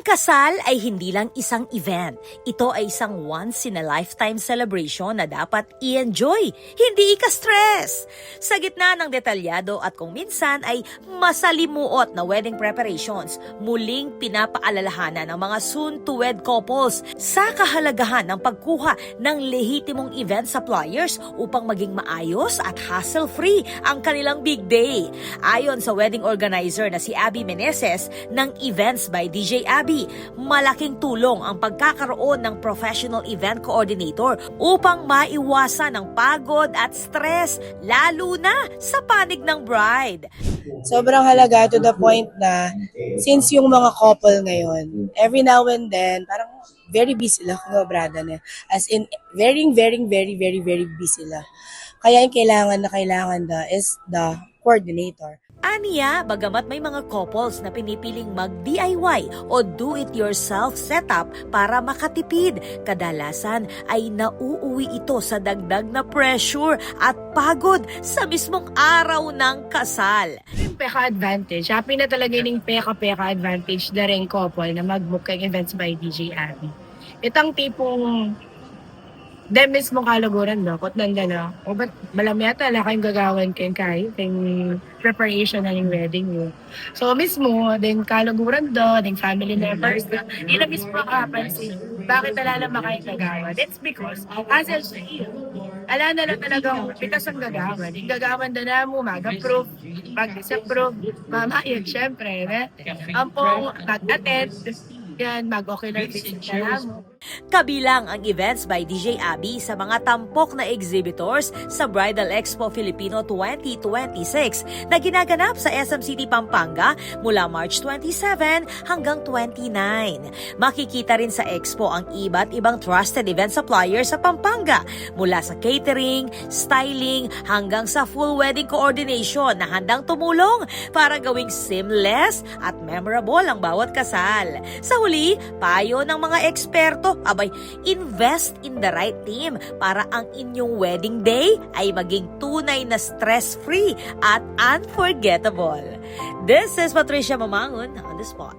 Ang kasal ay hindi lang isang event. Ito ay isang once-in-a-lifetime celebration na dapat i-enjoy, hindi ika-stress. Sa gitna ng detalyado at kung minsan ay masalimuot na wedding preparations, muling pinapaalalahanan ng mga soon-to-wed couples sa kahalagahan ng pagkuha ng lehitimong event suppliers upang maging maayos at hassle-free ang kanilang big day. Ayon sa wedding organizer na si Abby Meneses ng Events by DJ Abby, malaking tulong ang pagkakaroon ng professional event coordinator upang maiwasan ang pagod at stress, lalo na sa panig ng bride. Sobrang halaga to the point na since yung mga couple ngayon, every now and then, parang very busy sila, brada na. As in, very busy sila. Kaya yung kailangan is the coordinator. Aniya, bagamat may mga couples na pinipiling mag-DIY o do-it-yourself setup para makatipid, kadalasan ay nauuwi ito sa dagdag na pressure at pagod sa mismong araw ng kasal. Yung peka advantage, happy na talaga yung peka advantage na rin couple na mag-book ng Events by DJ Abby. Itang tipong dahil mismo kalaguran, no? Kot nandala. O ba't malam yata, wala kayong gagawan kahit yung preparation na yung wedding mo. So mismo, din kalaguran do, din family members do, nila mismo makapansin, bakit wala naman kayong gagawan? It's because, hassle sa iyo. Ala na lang talagang pitas ang gagawan. Yung gagawan na mo, mag-approve, mag-disapprove, mamayag, syempre. Ang pong mag-attend, yan, mag-ocular visit na mo. Kabilang ang Events by DJ Abby sa mga tampok na exhibitors sa Bridal Expo Filipino 2026 na ginaganap sa SM City, Pampanga mula March 27 hanggang 29. Makikita rin sa Expo ang iba't ibang trusted event suppliers sa Pampanga mula sa catering, styling hanggang sa full wedding coordination na handang tumulong para gawing seamless at memorable ang bawat kasal. Sa huli, payo ng mga eksperto, abay, invest in the right team para ang inyong wedding day ay maging tunay na stress-free at unforgettable. This is Patricia Mamangon on the spot.